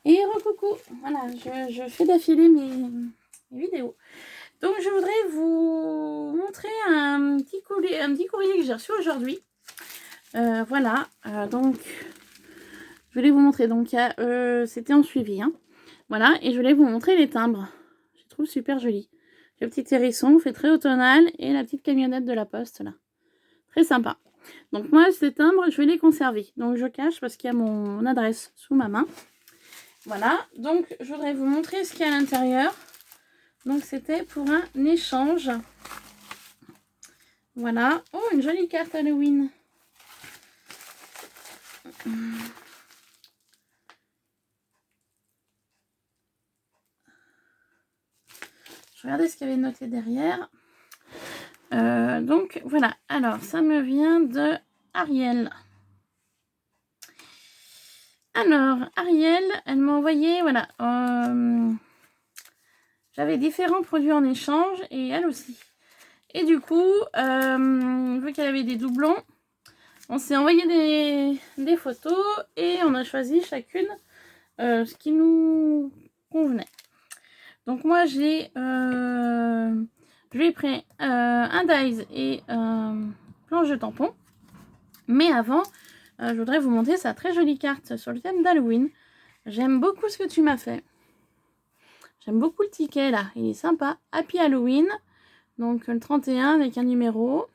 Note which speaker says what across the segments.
Speaker 1: Et recoucou, voilà, je fais d'affilée mes vidéos. Donc je voudrais vous montrer un petit courrier que j'ai reçu aujourd'hui. Voilà, donc je voulais vous montrer, donc c'était en suivi, hein. Voilà, et je voulais vous montrer les timbres. Je les trouve super jolis. Le petit hérisson fait très automnal et la petite camionnette de la poste là. Très sympa. Donc moi, ces timbres, je vais les conserver. Donc je cache parce qu'il y a mon adresse sous ma main. Voilà, donc je voudrais vous montrer ce qu'il y a à l'intérieur. Donc c'était pour un échange. Voilà. Oh, une jolie carte Halloween. Je regardais ce qu'il y avait noté derrière. Donc voilà, alors ça me vient de Ariel. Alors, Ariel, elle m'a envoyé, voilà, j'avais différents produits en échange et elle aussi. Et du coup, vu qu'elle avait des doublons, on s'est envoyé des photos et on a choisi chacune ce qui nous convenait. Donc moi, je lui ai pris un dies et planche de tampon. Mais avant, je voudrais vous montrer sa très jolie carte sur le thème d'Halloween. J'aime beaucoup ce que tu m'as fait. J'aime beaucoup le ticket là, il est sympa. Happy Halloween, donc le 31 avec un numéro.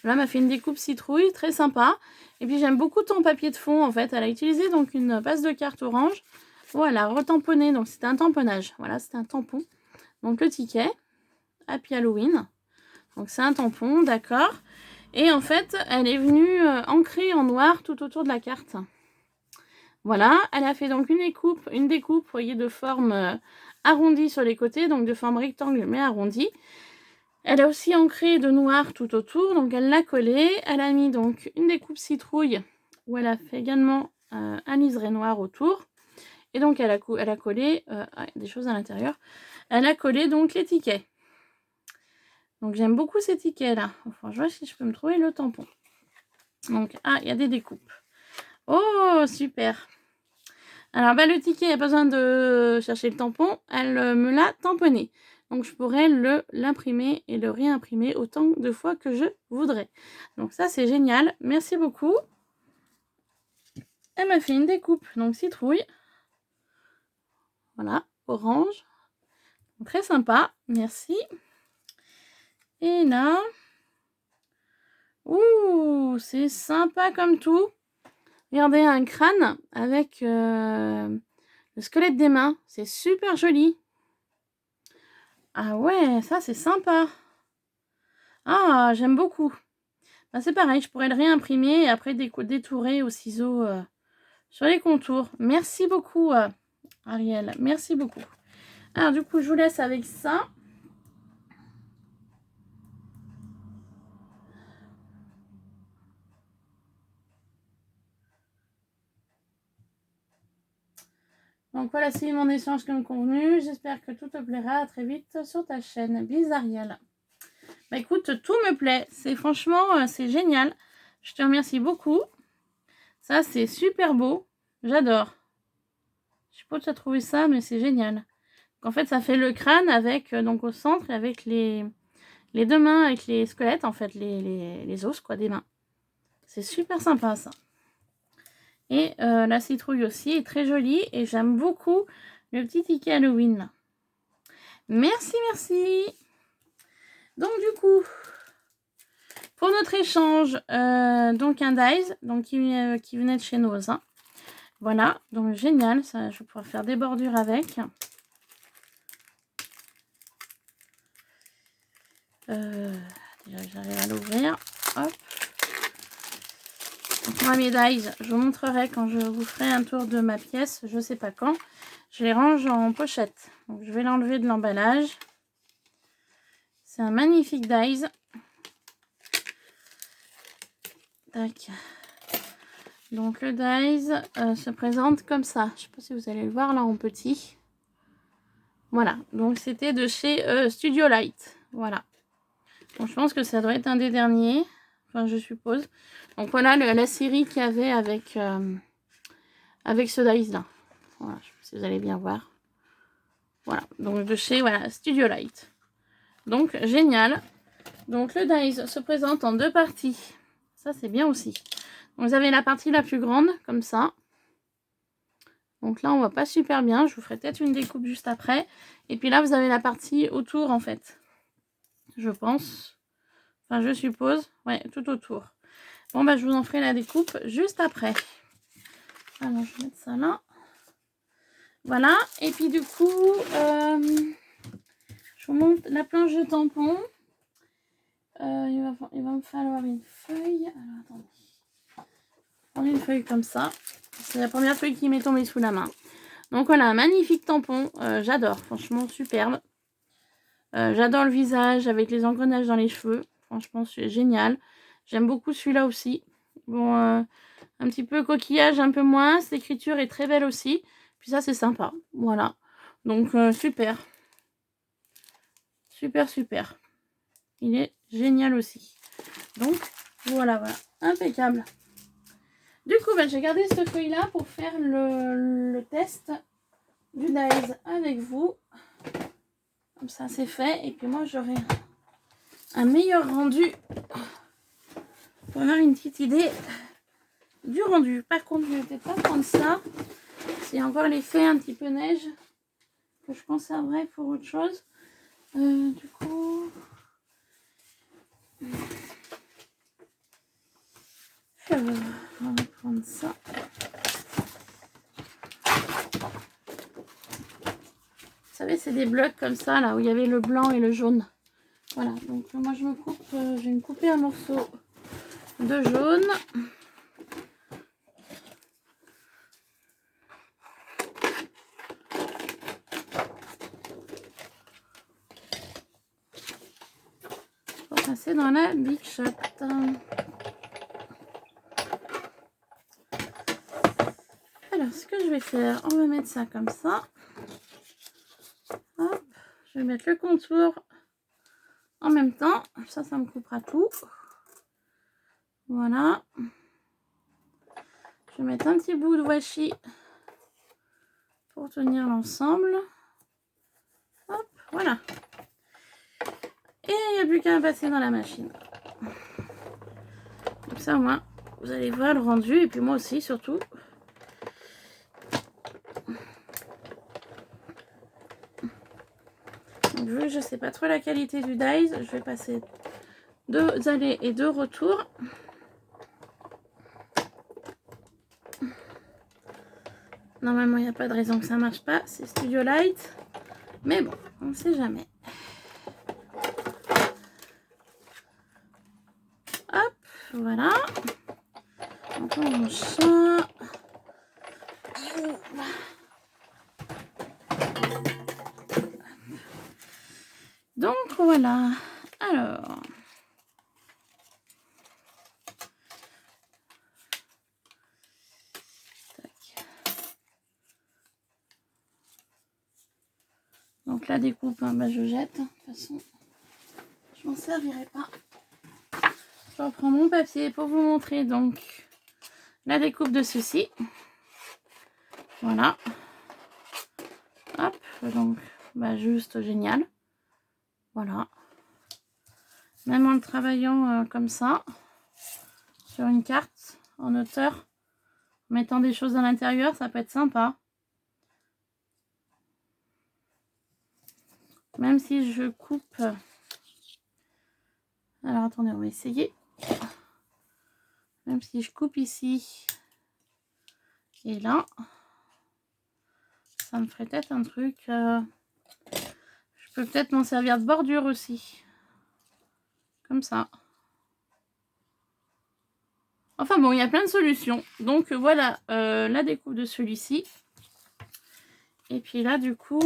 Speaker 1: Là, m'a fait une découpe citrouille, très sympa. Et puis j'aime beaucoup ton papier de fond en fait. Elle a utilisé donc une base de carte orange. Voilà, retamponné, donc c'était un tamponnage. Voilà, c'était un tampon. Donc le ticket, Happy Halloween. Donc c'est un tampon, d'accord. Et en fait, elle est venue ancrée en noir tout autour de la carte. Voilà, elle a fait donc une découpe, vous voyez, de forme arrondie sur les côtés, donc de forme rectangle mais arrondie. Elle a aussi ancré de noir tout autour, donc elle l'a collé. Elle a mis donc une découpe citrouille où elle a fait également un liseré noir autour. Et donc elle a collé des choses à l'intérieur. Elle a collé donc les tickets. Donc j'aime beaucoup ces tickets là. Enfin, je vois si je peux me trouver le tampon. Donc, il y a des découpes. Oh, super. Alors, le ticket, il n'y a pas besoin de chercher le tampon. Elle me l'a tamponné. Donc, je pourrais l'imprimer et le réimprimer autant de fois que je voudrais. Donc, ça, c'est génial. Merci beaucoup. Elle m'a fait une découpe, donc citrouille. Voilà, orange. Très sympa. Merci. Et là... Ouh, c'est sympa comme tout. Regardez, un crâne avec le squelette des mains. C'est super joli. Ah ouais, ça c'est sympa. Ah, j'aime beaucoup. C'est pareil, je pourrais le réimprimer et après détourer au ciseau sur les contours. Merci beaucoup, Ariel. Merci beaucoup. Alors du coup, je vous laisse avec ça. Donc voilà, c'est mon échange comme convenu. J'espère que tout te plaira. À très vite sur ta chaîne. Bis Ariel. Écoute, tout me plaît. C'est franchement, c'est génial. Je te remercie beaucoup. Ça, c'est super beau. J'adore. Je sais pas où tu as trouvé ça, mais c'est génial. En fait, ça fait le crâne avec, donc au centre, avec les deux mains, avec les squelettes, en fait, les os, quoi, des mains. C'est super sympa, ça. Et la citrouille aussi est très jolie. Et j'aime beaucoup le petit ticket Halloween, là. Merci, merci. Donc, du coup, pour notre échange, donc un dies, donc qui venait de chez Noza. Voilà, donc génial. Ça, je vais pouvoir faire des bordures avec. Déjà, j'arrive à l'ouvrir. Hop. Donc, moi, mes dies, je vous montrerai quand je vous ferai un tour de ma pièce. Je sais pas quand. Je les range en pochette. Donc, je vais l'enlever de l'emballage. C'est un magnifique dies. Tac. Donc, le dies se présente comme ça. Je sais pas si vous allez le voir là en petit. Voilà. Donc, c'était de chez Studio Light. Voilà. Donc, je pense que ça doit être un des derniers. Enfin, je suppose. Donc, voilà la série qu'il y avait avec ce dies là. Voilà, je sais pas si vous allez bien voir. Voilà, donc de chez voilà, Studio Light. Donc génial. Donc le dies se présente en 2 parties. Ça c'est bien aussi. Donc, vous avez la partie la plus grande, comme ça. Donc là on voit pas super bien. Je vous ferai peut-être une découpe juste après. Et puis là vous avez la partie autour en fait. Je pense. Enfin je suppose. Ouais, tout autour. Bon bah je vous en ferai la découpe juste après. Alors je vais mettre ça là. Voilà. Et puis du coup, je vous montre la planche de tampon. Il va me falloir une feuille. Alors attendez. Prendre une feuille comme ça. C'est la première feuille qui m'est tombée sous la main. Donc voilà, un magnifique tampon. J'adore, franchement superbe. J'adore le visage avec les engrenages dans les cheveux. Franchement, c'est génial. J'aime beaucoup celui-là aussi. Bon, un petit peu coquillage, un peu moins. Cette écriture est très belle aussi. Puis ça, c'est sympa. Voilà. Donc, super. Super, super. Il est génial aussi. Donc, voilà. Impeccable. Du coup, ben, j'ai gardé cette feuille-là pour faire le test du dies avec vous. Comme ça, c'est fait. Et puis moi, j'aurai un meilleur rendu pour avoir une petite idée du rendu. Par contre, je ne vais pas prendre ça. C'est encore l'effet un petit peu neige que je conserverai pour autre chose. Du coup... on va prendre ça. Vous savez, c'est des blocs comme ça, là, où il y avait le blanc et le jaune. Voilà, donc moi je me coupe, je vais me couper un morceau de jaune. Pour passer dans la Big Shot. Alors, ce que je vais faire, on va mettre ça comme ça. Hop, je vais mettre le contour en même temps. Ça me coupera tout. Voilà. Je vais mettre un petit bout de washi pour tenir l'ensemble. Hop, voilà. Et il n'y a plus qu'à passer dans la machine. Comme ça, au moins, vous allez voir le rendu. Et puis moi aussi, surtout. Donc, vu que je ne sais pas trop la qualité du dies, je vais passer 2 allers et 2 retours. Normalement, il n'y a pas de raison que ça ne marche pas. C'est Studio Light. Mais bon, on ne sait jamais. Hop, voilà. Donc, on range ça. Donc, voilà. Alors... Donc la découpe, hein, bah, je jette. De toute façon, je m'en servirai pas. Je reprends mon papier pour vous montrer donc la découpe de ceci. Voilà. Hop, donc bah, juste génial. Voilà. Même en le travaillant comme ça, sur une carte, en hauteur, en mettant des choses à l'intérieur, ça peut être sympa. Même si je coupe... Alors attendez, on va essayer. Même si je coupe ici et là, ça me ferait peut-être un truc... Je peux peut-être m'en servir de bordure aussi. Comme ça. Enfin bon, il y a plein de solutions. Donc voilà la découpe de celui-ci. Et puis là, du coup...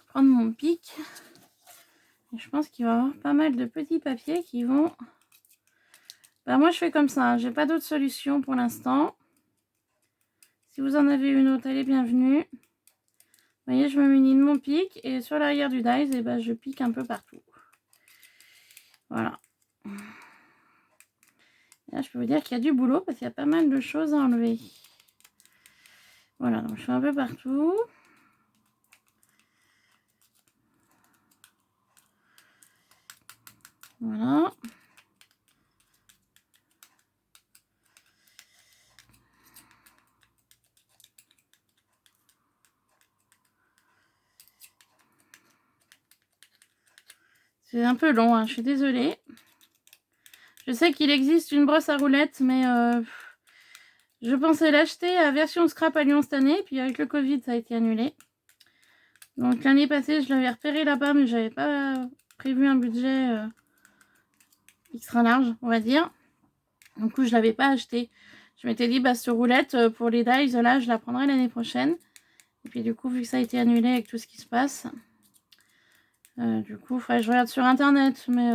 Speaker 1: prendre mon pic. Et je pense qu'il va y avoir pas mal de petits papiers qui vont... Ben, moi, je fais comme ça. J'ai pas d'autre solution pour l'instant. Si vous en avez une autre, elle est bienvenue. Vous voyez, je me munis de mon pic. Et sur l'arrière du dies, et ben, je pique un peu partout. Voilà. Et là, je peux vous dire qu'il y a du boulot parce qu'il y a pas mal de choses à enlever. Voilà, donc je fais un peu partout. Voilà. C'est un peu long, hein, je suis désolée. Je sais qu'il existe une brosse à roulettes, mais je pensais l'acheter à version scrap à Lyon cette année. Puis avec le Covid, ça a été annulé. Donc l'année passée, je l'avais repéré là-bas, mais j'avais pas prévu un budget extra large, on va dire. Du coup, je l'avais pas acheté. Je m'étais dit, bah, cette roulette, pour les dies, là, je la prendrai l'année prochaine. Et puis du coup, vu que ça a été annulé avec tout ce qui se passe, du coup, il faudrait que je regarde sur internet, mais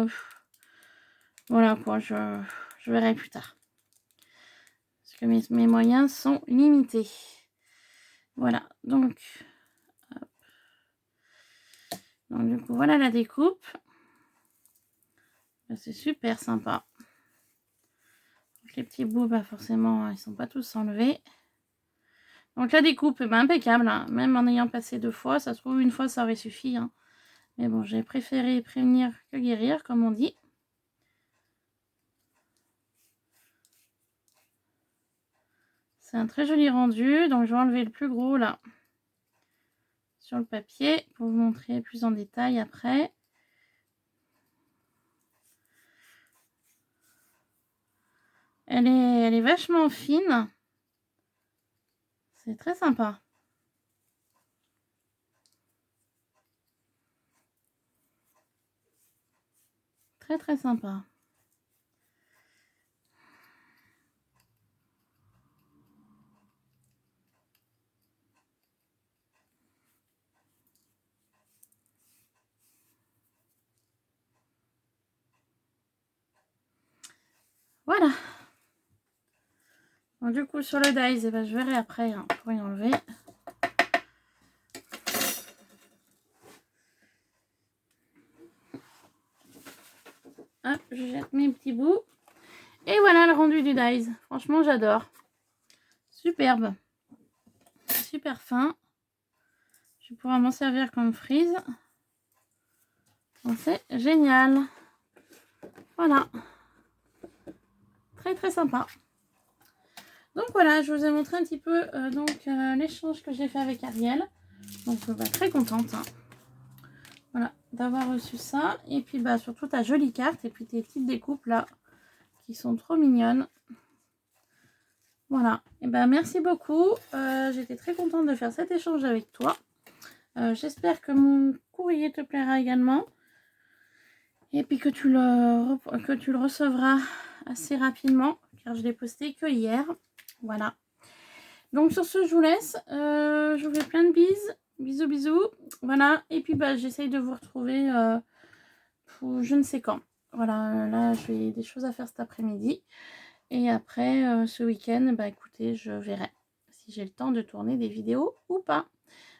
Speaker 1: voilà quoi, je verrai plus tard. Parce que mes moyens sont limités. Voilà, donc du coup, voilà la découpe. C'est super sympa. Donc, les petits bouts, bah forcément, ils sont pas tous enlevés. Donc la découpe, bah, impeccable, hein. Même en ayant passé 2 fois, ça se trouve une fois ça aurait suffi, hein. Mais bon, j'ai préféré prévenir que guérir, comme on dit. C'est un très joli rendu, donc je vais enlever le plus gros là sur le papier pour vous montrer plus en détail après. Elle est vachement fine. C'est très sympa. Très très sympa. Voilà. Donc, du coup, sur le dies, eh ben, je verrai après, hein, pour y enlever. Hop, je jette mes petits bouts. Et voilà le rendu du dies. Franchement, j'adore. Superbe. Super fin. Je vais pouvoir m'en servir comme frise. C'est génial. Voilà. Très très sympa. Donc voilà, je vous ai montré un petit peu l'échange que j'ai fait avec Ariel. Donc bah, très contente, hein. Voilà, d'avoir reçu ça. Et puis bah surtout ta jolie carte et puis tes petites découpes là qui sont trop mignonnes. Voilà. Et ben merci beaucoup. J'étais très contente de faire cet échange avec toi. J'espère que mon courrier te plaira également. Et puis que tu le recevras assez rapidement. Car je l'ai posté que hier. Voilà. Donc sur ce, je vous laisse. Je vous fais plein de bises. Bisous, bisous. Voilà. Et puis bah j'essaye de vous retrouver pour je ne sais quand. Voilà. Là, j'ai des choses à faire cet après-midi. Et après, ce week-end, bah écoutez, je verrai si j'ai le temps de tourner des vidéos ou pas.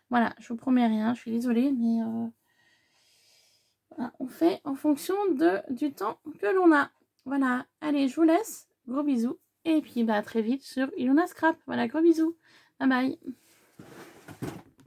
Speaker 1: Voilà, je vous promets rien, je suis désolée, mais voilà, on fait en fonction du temps que l'on a. Voilà, allez, je vous laisse. Gros bisous. Et puis, bah, à très vite sur Ilona Scrap. Voilà, gros bisous. Bye bye.